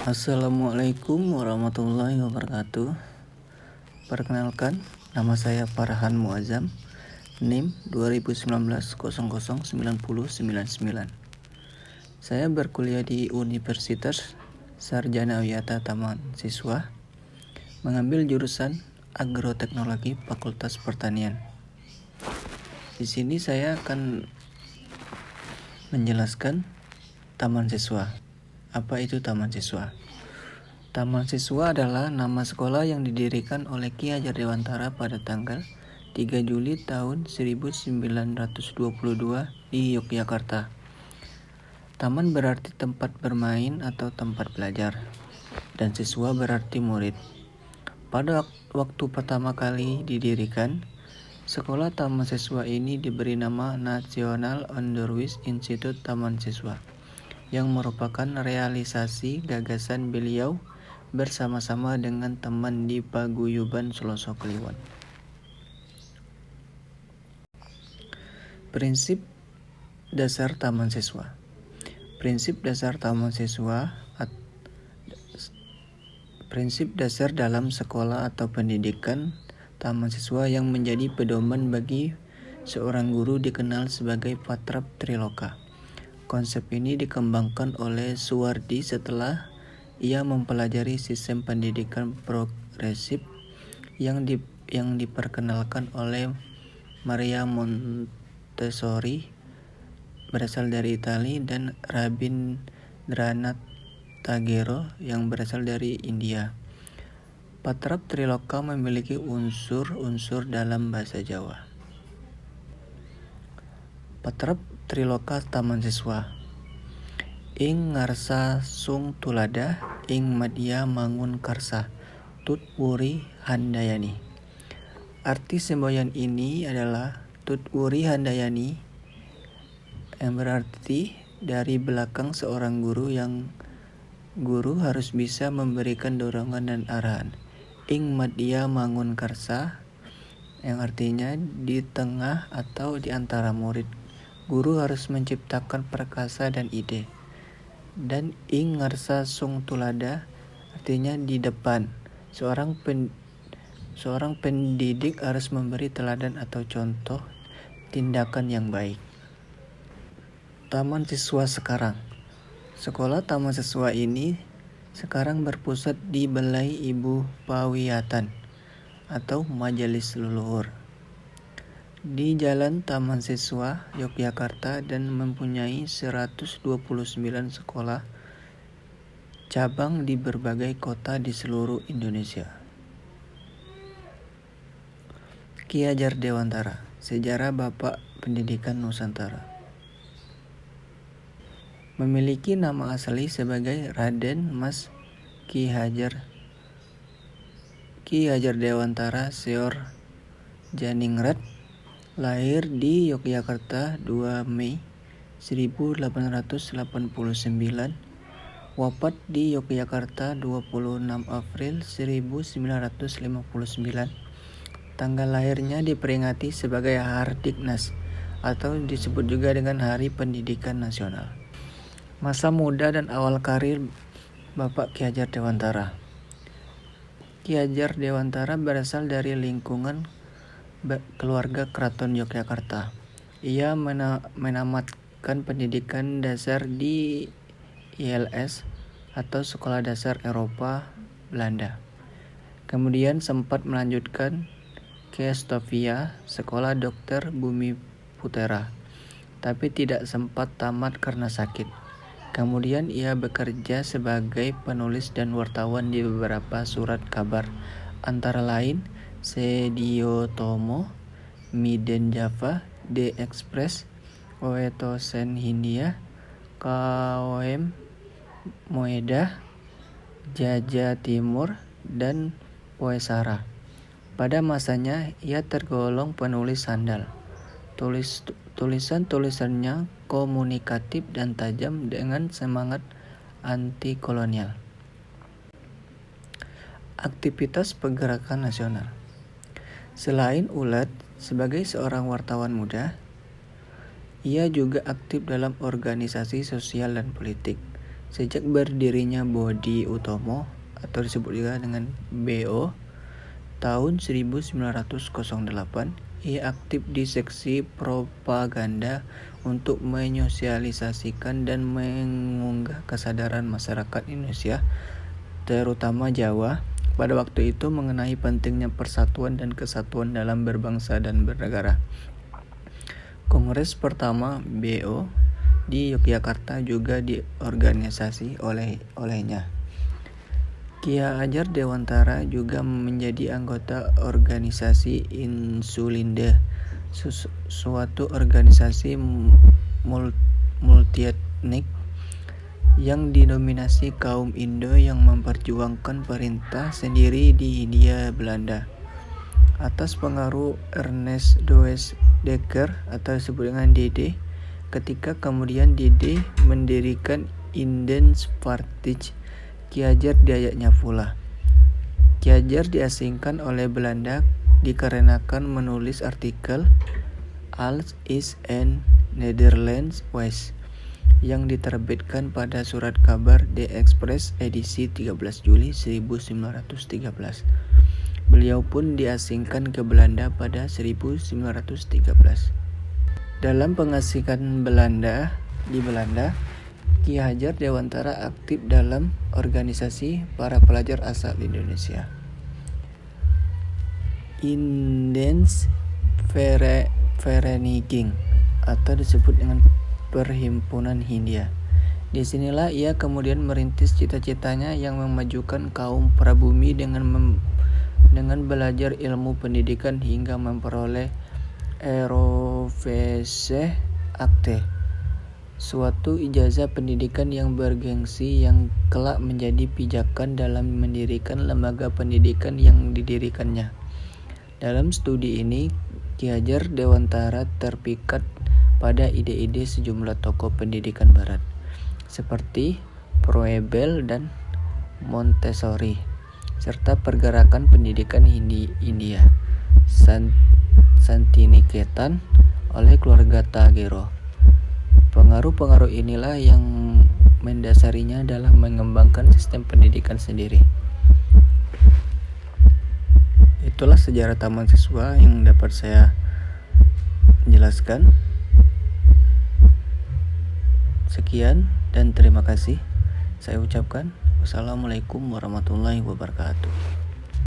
Assalamualaikum warahmatullahi wabarakatuh. Perkenalkan, nama saya Farhan Muazzam, NIM 2019 009099. Saya berkuliah di Universitas Sarjana Wiyata Taman Siswa, mengambil jurusan Agroteknologi Fakultas Pertanian. Di sini saya akan menjelaskan Taman Siswa. Apa itu Taman Siswa? Taman Siswa adalah nama sekolah yang didirikan oleh Ki Hajar Dewantara pada tanggal 3 Juli tahun 1922 di Yogyakarta. Taman berarti tempat bermain atau tempat belajar, dan siswa berarti murid. Pada waktu pertama kali didirikan, sekolah Taman Siswa ini diberi nama National Onderwijs Instituut Taman Siswa, yang merupakan realisasi gagasan beliau bersama-sama dengan teman di Paguyuban Selosok Kliwon. Prinsip dasar Taman Siswa. Prinsip dasar Taman Siswa, prinsip dasar dalam sekolah atau pendidikan Taman Siswa yang menjadi pedoman bagi seorang guru dikenal sebagai Patrap Triloka. Konsep ini dikembangkan oleh Suwardi setelah ia mempelajari sistem pendidikan progresif yang diperkenalkan oleh Maria Montessori berasal dari Italia dan Rabindranath Tagore yang berasal dari India. Patrap Triloka memiliki unsur-unsur dalam bahasa Jawa. Patrap Triloka Taman Siswa. Ing ngarsa sung tulada, ing madya mangun karsa, tut wuri handayani. Arti semboyan ini adalah tut wuri handayani, yang berarti dari belakang seorang guru harus bisa memberikan dorongan dan arahan. Ing madya mangun karsa, yang artinya di tengah atau di antara murid, guru harus menciptakan perkasa dan ide. Dan ing ngarsa sung tulada artinya di depan. Seorang pendidik harus memberi teladan atau contoh tindakan yang baik. Taman Siswa sekarang. Sekolah Taman Siswa ini sekarang berpusat di Balai Ibu Pawiyatan atau Majelis Leluhur di Jalan Taman Siswa, Yogyakarta, dan mempunyai 129 sekolah cabang di berbagai kota di seluruh Indonesia. Ki Hajar Dewantara, Sejarah Bapak Pendidikan Nusantara. Memiliki nama asli sebagai Raden Mas Ki Hajar Dewantara Seor Janingrat, lahir di Yogyakarta 2 Mei 1889, wafat di Yogyakarta 26 April 1959. Tanggal lahirnya diperingati sebagai Hardiknas atau disebut juga dengan Hari Pendidikan Nasional. Masa muda dan awal karir Bapak Ki Hajar Dewantara. Ki Hajar Dewantara berasal dari lingkungan keluarga keraton Yogyakarta. Ia menamatkan pendidikan dasar di ILS atau Sekolah Dasar Eropa Belanda. Kemudian sempat melanjutkan ke Stovia, Sekolah Dokter Bumi Putera, tapi tidak sempat tamat karena sakit. Kemudian ia bekerja sebagai penulis dan wartawan di beberapa surat kabar, antara lain Sediotomo, Miden Java, The Express, Wetosen Hindia, Kaoem Moedah, Jaja Timur, dan Poesara. Pada masanya ia tergolong penulis handal. Tulisan-tulisannya komunikatif dan tajam dengan semangat anti kolonial. Aktivitas pergerakan nasional. Selain ulat sebagai seorang wartawan muda, ia juga aktif dalam organisasi sosial dan politik. Sejak berdirinya Bodi Utomo atau disebut juga dengan BO tahun 1908, ia aktif di seksi propaganda untuk menyosialisasikan dan mengunggah kesadaran masyarakat Indonesia, terutama Jawa, pada waktu itu mengenai pentingnya persatuan dan kesatuan dalam berbangsa dan bernegara. Kongres pertama BO di Yogyakarta juga diorganisasi olehnya. Ki Hajar Dewantara juga menjadi anggota organisasi Insulinde, suatu organisasi multietnik yang didominasi kaum Indo yang memperjuangkan perintah sendiri di Hindia Belanda. Atas pengaruh Ernest Does Dekker atau disebut dengan Dede, ketika kemudian Dede mendirikan Independence, Ki Hajar diajaknya pula. Ki Hajar diasingkan oleh Belanda dikarenakan menulis artikel Alles is in Netherlands West yang diterbitkan pada surat kabar The Express edisi 13 Juli 1913. Beliau pun diasingkan ke Belanda pada 1913. Dalam pengasingan di Belanda, Ki Hajar Dewantara aktif dalam organisasi para pelajar asal Indonesia. Indens Vereniging atau disebut dengan Perhimpunan Hindia. Disinilah ia kemudian merintis cita-citanya yang memajukan kaum prabumi dengan belajar ilmu pendidikan hingga memperoleh ROVC Akte, suatu ijazah pendidikan yang bergengsi yang kelak menjadi pijakan dalam mendirikan lembaga pendidikan yang didirikannya. Dalam studi ini, Ki Hajar Dewantara terpikat pada ide-ide sejumlah tokoh pendidikan barat, seperti Froebel dan Montessori, serta pergerakan pendidikan India, Santiniketan oleh keluarga Tagore. Pengaruh-pengaruh inilah yang mendasarinya dalam mengembangkan sistem pendidikan sendiri. Itulah sejarah Taman Siswa yang dapat saya jelaskan. Sekian dan terima kasih saya ucapkan. Wassalamualaikum warahmatullahi wabarakatuh.